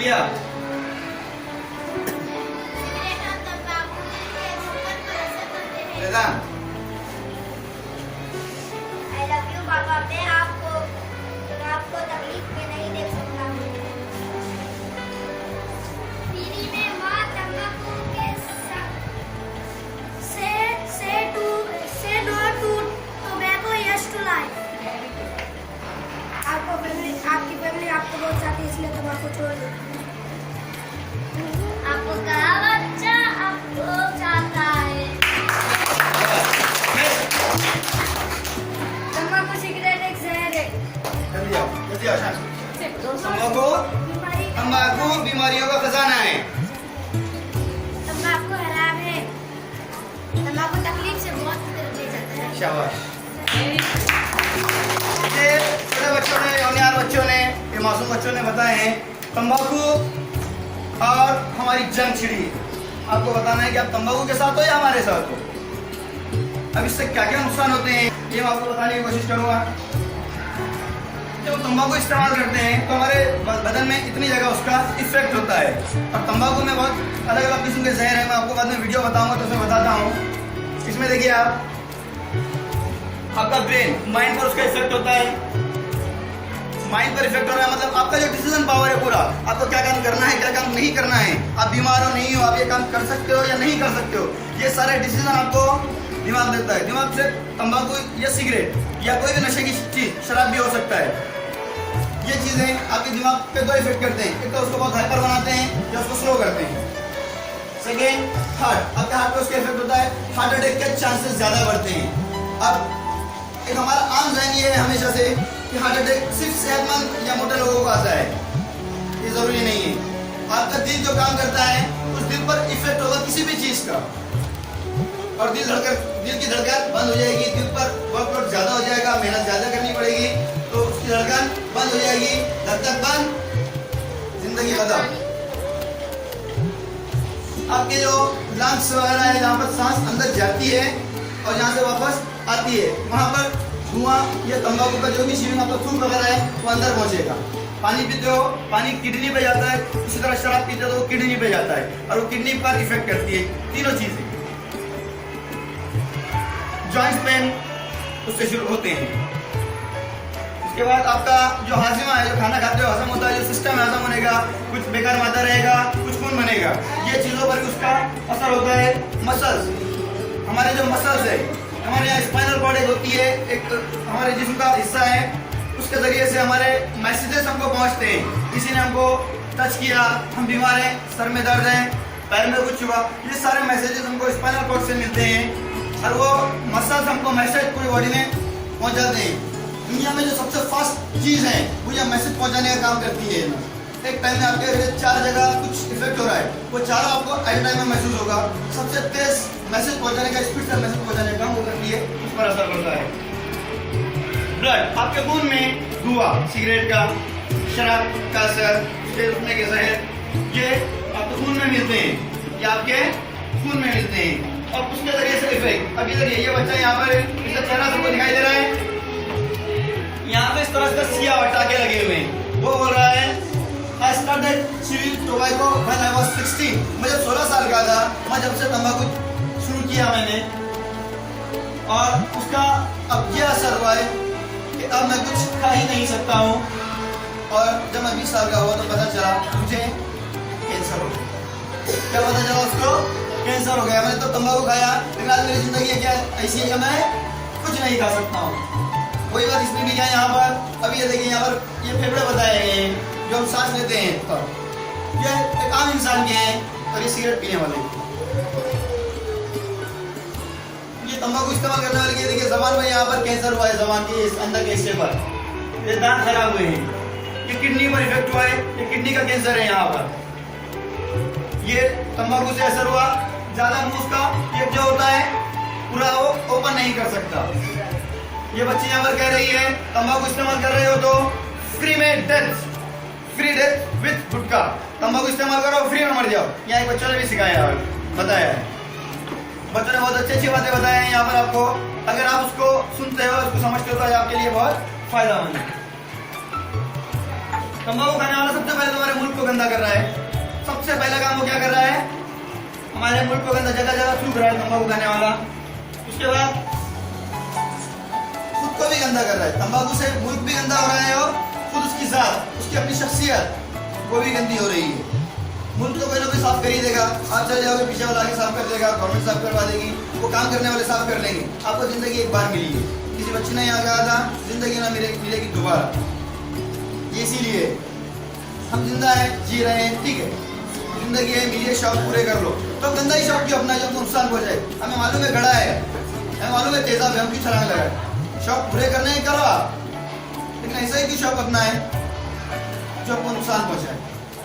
पिया। वेदा I love you पापा, मैं आपको तकलीफ में नहीं देख सकता हूँ। बीड़ी में माँ तंबाकू के say no to tobacco, yes to life। आपकी फैमिली आपको बहुत चाहती है, इसलिए तंबाकू छोड़ दो। आपको कहा बच्चा आपको चाहता है। तंबाकू सिगरेट एक जहर है। जल्दी आओ शांत। तंबाकू बीमारियों का खजाना है। तंबाकू हराम है। तंबाकू तकलीफ से बहुत ले जाता है। शाबाश। ये छोटे बच्चों ने, होनहार बच्चों ने, ये मासूम बच्चों ने बताए हैं तंबाकू और हमारी जंग छिड़ी। आपको बताना है कि आप तंबाकू के साथ हो या हमारे साथ हो। अब इससे क्या क्या नुकसान होते हैं ये मैं आपको बताने की कोशिश करूंगा। जब तंबाकू इस्तेमाल करते हैं तो हमारे बदन में इतनी जगह उसका इफेक्ट होता है। और तंबाकू में बहुत अलग अलग किस्म के जहर है, मैं आपको बाद में वीडियो बताऊंगा तो उसमें बताता हूँ। इसमें देखिए आपका ब्रेन, माइंड पर उसका इफेक्ट होता है। माइंड पर इफेक्ट हो रहा है मतलब आपका जो डिसीजन पावर है पूरा, आपको क्या काम करना है क्या काम नहीं करना है, आप बीमार हो नहीं हो, आप ये काम कर सकते हो या नहीं कर सकते हो, ये सारे डिसीजन आपको दिमाग देता है। दिमाग से तंबाकू या सिगरेट या कोई भी नशे की चीज, शराब भी हो सकता है। ये चीजें आपके दिमाग पे दो इफेक्ट करते हैं, एक तो उसको बहुत हाइपर बनाते हैं या उसको स्लो करते हैं। सेकेंड, हार्ट, आपके हार्ट पे उसका इफेक्ट होता है, हार्ट अटैक के चांसेस ज्यादा बढ़ते हैं। अब एक हमारा आम जहन ये है हमेशा से कि हार्ट अटैक सिर्फ सेहतमंद या मोटे लोगों को आता है, ये जरूरी नहीं है। आपका दिल जो काम करता है उस दिल पर इफेक्ट होगा किसी भी चीज का, और दिल की धड़कन बंद हो जाएगी, दिल पर वर्कलोड ज्यादा हो जाएगा, मेहनत ज्यादा करनी पड़ेगी तो उसकी धड़कन बंद हो जाएगी, धड़कन बंद, जिंदगी खत्म। आपके जो लंग्स वगैरह है जहाँ पर सांस अंदर जाती है और जहाँ से वापस आती है वहाँ पर धुआं या तंबाकू का जो भी चीज आपका थूक वगैरह है वो अंदर पहुंचेगा। पानी पीते हो, पानी किडनी पे जाता है, इसी तरह शराब पीते हो तो वो किडनी पे जाता है और वो किडनी पर इफेक्ट करती है। तीनों चीजें, जॉइंट पेन उससे शुरू होते हैं। उसके बाद आपका जो हाजिमा है, जो खाना खाते हो हजम होता है, जो सिस्टम है हजम होने का, कुछ बेकार मादा रहेगा, कुछ खून बनेगा, ये चीजों पर भी उसका असर होता है। मसल्स, हमारे जो मसल्स है, हमारे यहाँ स्पाइनल कॉर्ड एक होती है, एक हमारे जिस्म का हिस्सा है, उसके जरिए से हमारे मैसेजेस हमको पहुंचते हैं। किसी ने हमको टच किया, हम बीमार हैं, सर में दर्द है, पैर में कुछ हुआ, ये सारे मैसेजेस हमको स्पाइनल कॉर्ड से मिलते हैं और वो मसल्स हमको मैसेज पूरी बॉडी में पहुंचाते हैं। दुनिया में जो सबसे फास्ट चीज है वो ये मैसेज पहुंचाने का काम करती है। एक टाइम में आपके 4 जगह कुछ इफेक्ट हो रहा है, वो चारों आपको एट टाइम में महसूस होगा। सबसे तेज मैसेज पहुंचाने का, स्पीड से मैसेज पहुंचाने का काम वो करती है, उस पर असर पड़ता है। ब्लड, आपके खून में धुआं, सिगरेट का, शराब का असर, उसमें के जहर, ये आपके खून में मिलते हैं, ये आपके खून में मिलते हैं और उसके जरिए से इफेक्ट। अभी देखिए ये बच्चा यहाँ पर, इसका चेहरा सबको दिखाई दे रहा है, यहाँ पे इस तरह से सिया टाके लगे हुए हैं। वो बोल रहा है I started chewing tobacco when I was 16। मैं जब 16 साल का था, मैं जब से तंबाकू शुरू किया मैंने, और उसका अब ये असर हुआ है कि अब मैं कुछ खा ही नहीं सकता हूँ। और जब मैं 20 साल का हुआ तो पता चला मुझे कैंसर हो गया। क्या पता चला उसको? कैंसर हो गया। मैंने तो तंबाकू खाया, लेकिन आज मेरी जिंदगी क्या ऐसी है कि मैं कुछ नहीं खा सकता हूँ। वही बात इसमें भी क्या है यहाँ पर, अभी ये देखिए यहाँ पर ये फेफड़े बताए गए हैं जो हम सांस लेते हैं, तो ये एक आम इंसान के हैं और ये सिगरेट पीने वाले। ये तंबाकू इस्तेमाल करने वाले के देखिए जबान में यहाँ पर कैंसर हुआ है, जबान के इस अंदर के हिस्से पर ये दांत खराब हुए हैं, ये किडनी पर इफेक्ट हुआ है, ये किडनी का कैंसर है यहाँ पर। ये तंबाकू से असर हुआ, ज्यादा मुंह का ये जो होता है पूरा वो ओपन नहीं कर सकता। ये बच्ची यहाँ पर कह रही है तंबाकू इस्तेमाल कर रहे हो तो फ्री में डेथ, फ्री डेथ विथ गुटखा, तंबाकू इस्तेमाल करो फ्री में मर जाओ। यहाँ एक बच्चों ने भी सिखाया है, बताया है, बच्चों ने बहुत अच्छी अच्छी बातें बताई हैं यहाँ पर आपको। अगर आप उसको सुनते हो, उसको समझते हो तो आपके लिए बहुत फायदेमंद है। तंबाकू खाने वाला सबसे पहले तुम्हारे मुल्क को गंदा कर रहा है। सबसे पहला काम वो क्या कर रहा है, हमारे मुल्क को गंदा, जगह जगह थूक रहा है तंबाकू खाने वाला। उसके बाद खुद को भी गंदा कर रहा है। तंबाकू से मुल्क भी गंदा हो रहा है और खुद उसकी जात, उसकी अपनी शख्सियत वो भी गंदी हो रही है। मुल्क तो कोई ना कोई साफ कर ही देगा। आप चले जाओगे, पीछे वाला आगे साफ कर देगा, गवर्नमेंट साफ करवा देगी, वो काम करने वाले साफ कर लेंगे। आपको जिंदगी एक बार मिली है, किसी बच्चे ने यहाँ कहा था जिंदगी ना मिलेगी दोबारा। ये इसीलिए हम जिंदा हैं, जी रहे हैं, ठीक है, जिंदगी है, मिलिए, शौक पूरे कर लो। तो गंदा ही शौक क्यों अपना जो नुकसान पहुंचाए? हमें मालूम है गड़ा है, हमें मालूम है तेजाब है, हम क्यों छलांग लगाए? शौक पूरे करने ही करो आप, लेकिन ऐसा ही क्यों शौक अपना है जो आपको नुकसान पहुंचाए?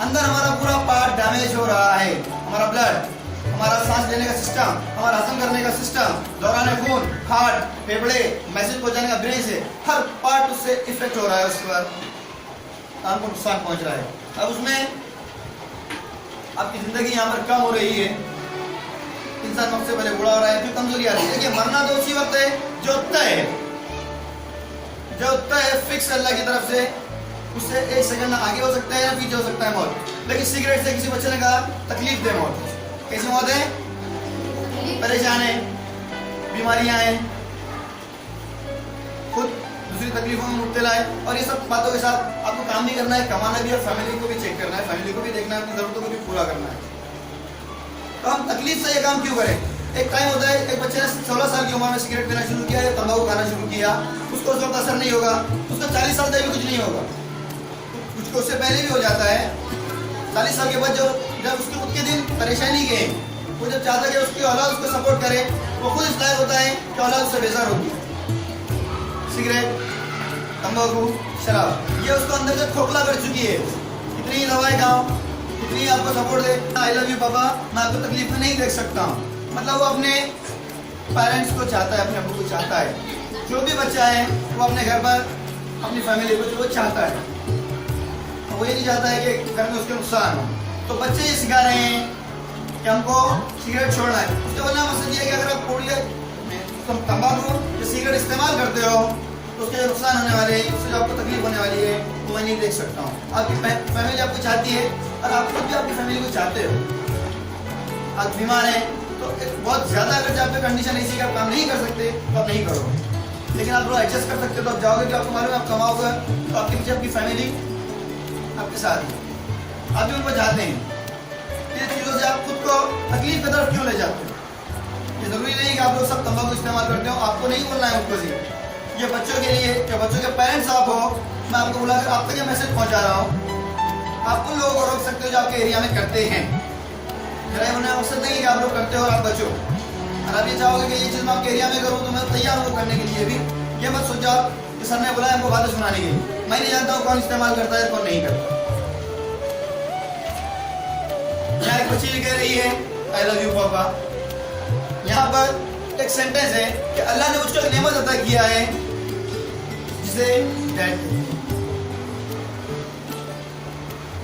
अंदर हमारा पूरा पार्ट डैमेज हो रहा है, हमारा ब्लड, हमारा सांस लेने का सिस्टम, हमारा हजम करने का सिस्टम, दौरान खून, हार्ट, फेफड़े, मैसेज पहुंचाने का ब्रेन से हर पार्ट उससे इफेक्ट हो रहा है, उसके बाद आपको नुकसान पहुंच रहा है। अब उसमें आपकी जिंदगी यहाँ पर कम हो रही है, इंसान वक्त से पहले बूढ़ा हो रहा है, फिर कमजोरी आ रही है। देखिए मरना तो उसी वक्त है जो तय है, जो तय है फिक्स अल्लाह की तरफ से, उससे एक सेकंड आगे हो सकता है या पीछे हो सकता है मौत। लेकिन सिगरेट से किसी बच्चे ने कहा तकलीफ दे मौत, कैसी मौत है? परेशान है, बीमारियां हैं, खुद दूसरी तकलीफों में मुब्तला है, और ये सब बातों के साथ आपको काम भी करना है, कमाना भी, और फैमिली को भी चेक करना है, फैमिली को भी देखना है, अपनी जरूरतों को भी पूरा करना है। तो हम तकलीफ से ये काम क्यों करें? एक टाइम होता है, एक बच्चे ने 16 साल की उम्र में सिगरेट पीना शुरू किया या तंबाकू खाना शुरू किया, उसको उस वक्त असर नहीं होगा, उसको 40 साल तक भी कुछ नहीं होगा, कुछ उससे पहले भी हो जाता है। 40 साल के बाद जब उसके खुद के दिन परेशानी के, वो जब चाहता है कि उसकी औलाद उसको सपोर्ट करे, वो खुद इस लायक होता है कि औलाद उससे बेजार होगी। सिगरेट, तंबाकू, शराब, ये उसको अंदर से खोखला कर चुकी है। कितनी दवाएं खाओ, कितनी आपको support they, I love you पापा, मैं आपको तकलीफ में नहीं देख सकता हूँ, मतलब वो अपने पेरेंट्स को चाहता है, अपने अब्बू को चाहता है। जो भी बच्चा है वो अपने घर पर अपनी फैमिली को वो चाहता है, वो ये नहीं चाहता है कि घर में उसके नुकसान हो। तो बच्चे ये सिखा रहे हैं कि हमको सिगरेट छोड़ना है। उसके वजह मकसद ये है कि अगर आप पूरी तंबाकू या सिगरेट इस्तेमाल करते हो तो उसके जो नुकसान होने वाले हैं, उससे जो आपको तकलीफ होने वाली है, वो मैं नहीं देख सकता हूँ। आपकी फैमिली आपको चाहती है और आप खुद भी आपकी फैमिली को चाहते हो। आप बीमार हैं तो बहुत ज़्यादा अगर जब आपकी कंडीशन ऐसी कि आप काम नहीं कर सकते तो आप नहीं करो, लेकिन आप लोग एडजस्ट कर सकते हो तो आप जाओगे, कि आपको मालूम है आप कमाओगे तो आपके पीछे आपकी फैमिली आपके साथ है, आप भी उनको चाहते हैं। ये चीज़ों से आप खुद को तकलीफ की तरफ क्यों ले जाते हो? ये जरूरी नहीं कि आप लोग सब तंबाकू इस्तेमाल करते हो, आपको नहीं बोलना है उनको से। ये बच्चों के लिए, जो बच्चों के पेरेंट्स आप हो, मैं आपको बुलाकर आप तक ये मैसेज पहुंचा रहा हूँ। आप उन लोगों को रोक सकते हो जो आपके एरिया में करते हैं। मेरा ये होना मकसद नहीं है कि आप लोग करते हो और आप बचो, और आप ये चाहोगे कि ये चीज़ मैं आपके एरिया में करूँ तो मैं तैयार हूँ करने के लिए भी। ये मत सोचो कि सर ने बुलाया हमको बातें सुनाने के लिए, मैं नहीं जानता हूँ कौन इस्तेमाल करता है कौन नहीं करता। यहाँ एक बच्ची कह रही है आई लव यू पापा। यहाँ पर एक सेंटेंस है कि अल्लाह ने मुझको एक नेमत अता किया है जिसे डैड।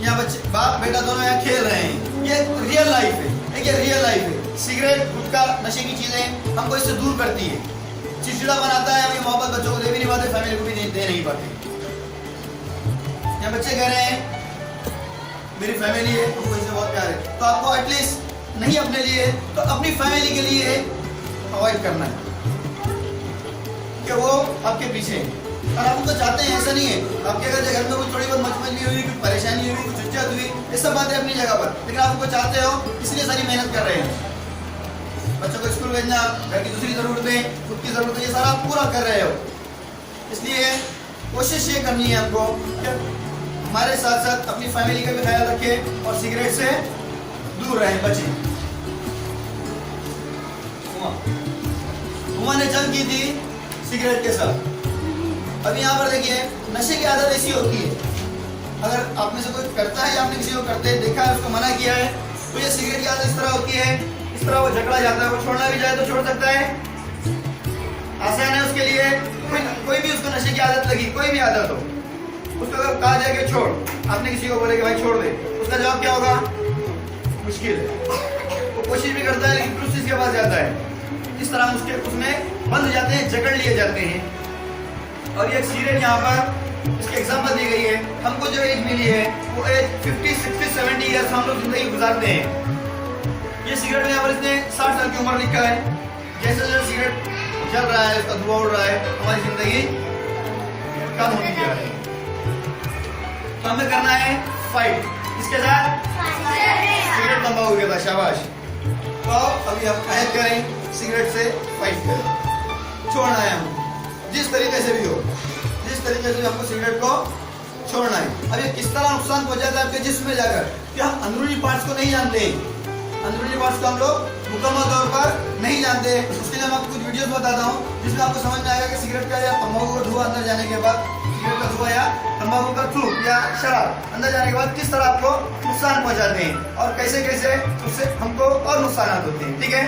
यहाँ बच्चे बाप बेटा दोनों यहाँ खेल रहे हैं, ये रियल लाइफ है, ये रियल लाइफ है। सिगरेट, गुटखा, नशे की चीजें हमको इससे दूर करती है, चिड़चिड़ा बनाता है, हमें मोहब्बत बच्चों को दे भी नहीं पाते, फैमिली को भी दे नहीं पाते। यहाँ बच्चे कह रहे हैं मेरी फैमिली है, हमको इससे बहुत प्यार है, तो आपको एटलीस्ट नहीं अपने लिए तो अपनी फैमिली के लिए अवॉइड करना है कि वो आपके पीछे है। और आप उनको चाहते हैं, ऐसा नहीं है आपके अगर घर में कुछ थोड़ी बहुत मचमचली हुई, कुछ परेशानी हुई, कुछ इज्जत हुई, ये सब बातें अपनी जगह पर, लेकिन आप उनको चाहते हो इसलिए सारी मेहनत कर रहे हैं। बच्चों को स्कूल भेजना, घर की दूसरी ज़रूरतें, खुद की ज़रूरतें, ये सारा आप पूरा कर रहे हो। इसलिए कोशिश ये करनी है हमको कि हमारे साथ साथ अपनी फैमिली का भी ख्याल रखें और सिगरेट से दूर रहें, बचें। उमा ने जंग की थी सिगरेट के साथ। अभी यहाँ पर देखिए नशे की आदत ऐसी होती है, अगर आप में से कोई करता है या आपने किसी को करते देखा है, उसको मना किया है, तो ये सिगरेट की आदत इस तरह होती है, इस तरह वो झगड़ा जाता है, वो छोड़ना भी चाहे तो छोड़ सकता है, आसान है उसके लिए। कोई भी उसको नशे की आदत लगी, कोई भी आदत हो, उसको अगर कहा जाए कि छोड़, आपने किसी को बोले कि भाई छोड़ दे, उसका जवाब क्या होगा? मुश्किल है। वो कोशिश भी करता है लेकिन फिर उसके पास जाता है, इस तरह उसमें बंध जाते हैं, जकड़ लिए जाते हैं। और ये सिगरेट यहाँ पर इसकी एग्जाम्पल दी गई है हमको जो एज मिली है वो एज 50, 60, 70 ईयर्स हम लोग जिंदगी गुजारते हैं। ये सिगरेट में यहाँ पर इसने 60 साल की उम्र लिखा है। जैसे जैसे सिगरेट जल रहा है, उसका धुआं उड़ रहा है, हमारी जिंदगी कम होती जा रही है। तो हमें करना है फाइट इसके साथ, सिगरेट तंबाकू के साथ। शाबाश। तो अभी हम फाइट करें, सिगरेट से फाइट करें, छोड़ना है हमको जिस तरीके से भी हो, जिस तरीके से भी हमको सिगरेट को छोड़ना है। अब ये किस तरह नुकसान पहुंचाता है आपके जिस्म में जाकर कि हम अंदरूनी पार्ट्स को नहीं जानते, अंदरूनी पार्ट्स को हम लोग मुकम्मल तौर पर नहीं जानते। उसके लिए मैं आपको कुछ वीडियोस बताता हूँ जिसमें आपको समझ में आएगा कि सिगरेट का या तंबाकू का धुआं अंदर जाने के बाद, सिगरेट का धुआं या तंबाकू का थूक या शराब अंदर जाने के बाद किस तरह आपको नुकसान पहुंचाते हैं और कैसे कैसे उससे हमको और नुकसान होते हैं। ठीक है,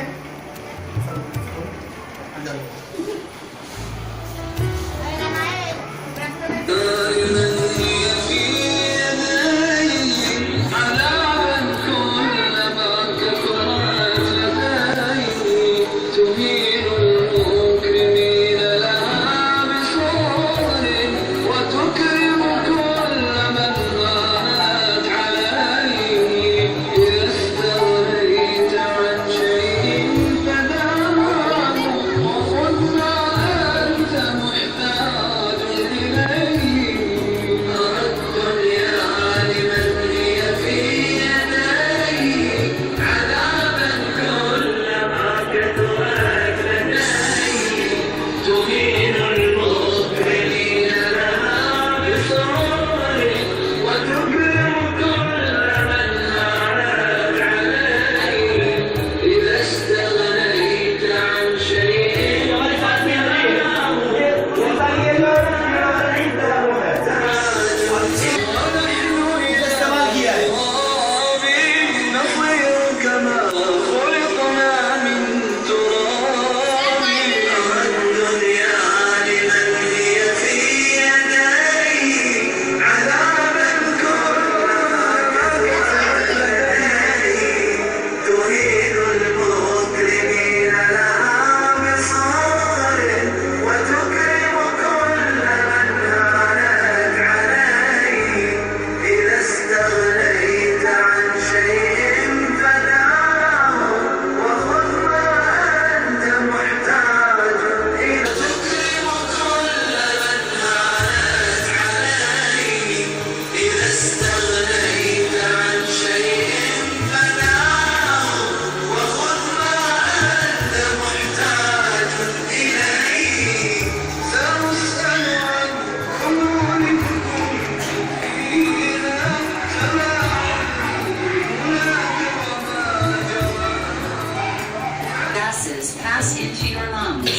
pass into your lungs,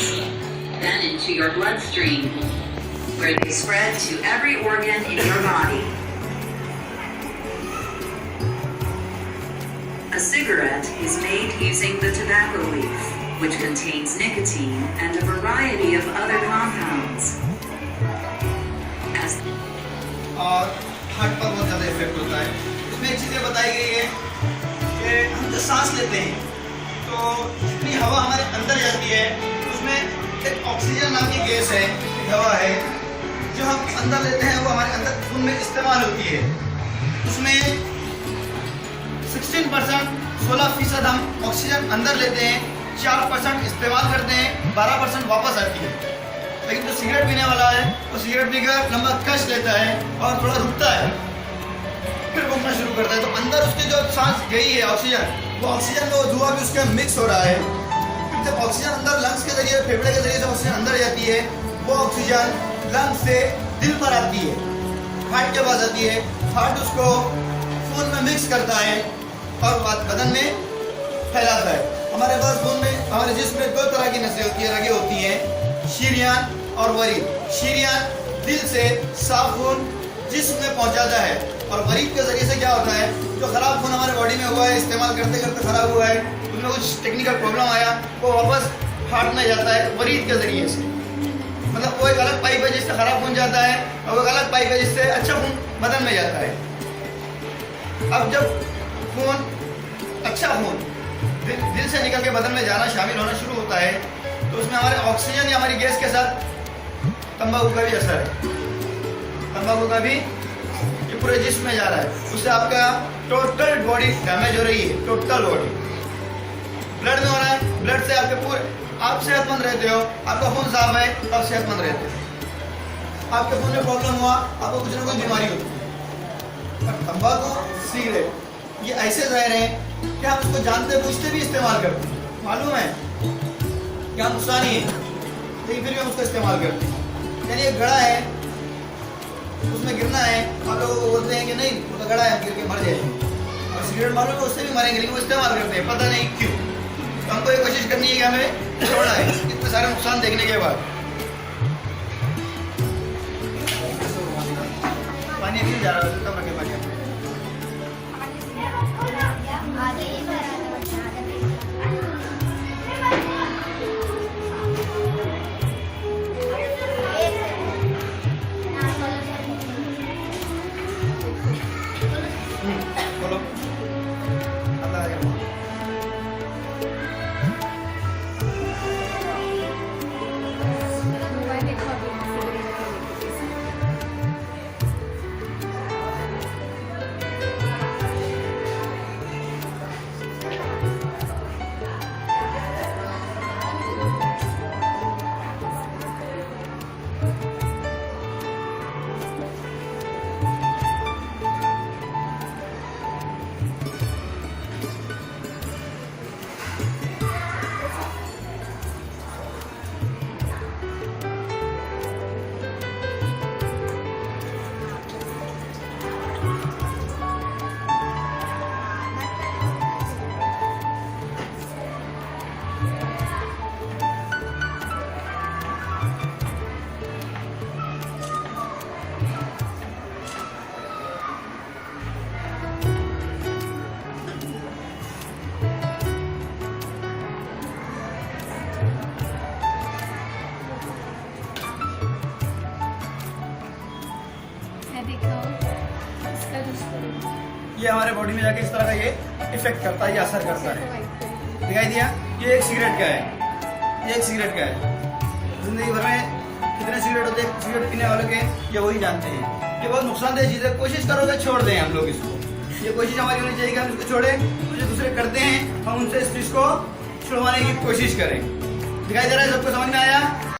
then into your bloodstream, where they spread to every organ in your body. A cigarette is made using the tobacco leaf, which contains nicotine and a variety of other compounds. और heart पर बहुत ज़्यादा effect होता है। इसमें एक चीज़ ये बताई गई है कि हम जब सांस लेते हैं तो जितनी हवा हमारे अंदर जाती है उसमें एक ऑक्सीजन नाम की गैस है, एक हवा है जो हम अंदर लेते हैं, वो हमारे अंदर खून में इस्तेमाल होती है। उसमें 16% हम ऑक्सीजन अंदर लेते हैं, 4% इस्तेमाल करते हैं, 12% वापस आती है। लेकिन जो सिगरेट पीने वाला है वो सिगरेट पीकर लंबा कश लेता है और थोड़ा रुकता है, फिर घूमना शुरू करता है। तो अंदर उसकी जो सांस गई है ऑक्सीजन, वो ऑक्सीजन में वो धुआं भी उसके मिक्स हो रहा है। फिर जब ऑक्सीजन अंदर लंग्स के जरिए, फेफड़े के जरिए से ऑक्सीजन अंदर जाती है, वो ऑक्सीजन लंग्स से दिल पर आती है, हार्ट के पास आती है, हार्ट उसको खून में मिक्स करता है और बदन में फैलाता है। हमारे पास खून में, हमारे जिस्म में दो तरह की नसें होती है, रगें होती हैं, शीरियान और वरीद। शीरियान दिल से साफ खून जिस्म में पहुंचाता है और वरीद के जरिए से क्या होता है, जो खराब खून हमारे बॉडी में हुआ है, इस्तेमाल करते करते खराब हुआ है, उसमें कुछ टेक्निकल प्रॉब्लम आया, वो वापस हार्ट में जाता है वरीद के जरिए से। मतलब वो एक अलग पाइप है जिससे खराब खून जाता है और वो एक अलग पाइप है जिससे अच्छा खून बदन में जाता है। अब जब खून, अच्छा खून दिल से निकल के बदन में जाना, शामिल होना शुरू होता है, तो उसमें हमारे ऑक्सीजन या हमारी गैस के साथ तंबाकू का भी असर है, तंबाकू का भी ये पूरे जिस्म में जा रहा है, उससे आपका टोटल बॉडी डैमेज हो रही है, टोटल बॉडी। ब्लड में हो रहा है, ब्लड से आपके पूरे, आप सेहतमंद रहते हो, आपका खून साफ है, आप सेहतमंद रहते हो। आपके खून में प्रॉब्लम हुआ, आपको कुछ ना कुछ बीमारी होती है। तंबाकू, सिगरेट ये ऐसे जहर हैं कि हम उसको जानते बूझते भी इस्तेमाल करते हैं, मालूम है क्या नुकसान ही है, लेकिन फिर भी हम उसका इस्तेमाल करते हैं। यानी एक घड़ा है, उसमें गिरना है, आप लोग बोलते हैं कि नहीं वो तो घड़ा है, गिर के मर जाएंगे, और सिगरेट मालूम है उससे भी मरेंगे, लेकिन वो इस्तेमाल करते हैं, पता नहीं क्यों। तो हमको ये कोशिश करनी है कि हमें छोड़ना है इतने सारे नुकसान देखने के बाद। पानी नहीं जा रहा है, कम रखे पानी। आगे ही भरा था बोलो अल्लाह या अल्लाह। ये हमारे बॉडी में जाके इस तरह का ये इफेक्ट करता है, ये असर करता है। दिखाई दिया? ये एक सिगरेट का है, ये एक सिगरेट का है। जिंदगी भर में कितने सिगरेट होते हैं सिगरेट पीने वालों के, ये वही जानते हैं। ये बहुत नुकसानदेह चीज़ है, कोशिश करोगे छोड़ दें हम लोग इसको। ये कोशिश हमारी होनी चाहिए कि हम इसको छोड़ें, जो दूसरे करते हैं हम उनसे इस चीज़ को छुड़वाने की कोशिश करें। दिखाई दे रहा है? सबको समझ में आया?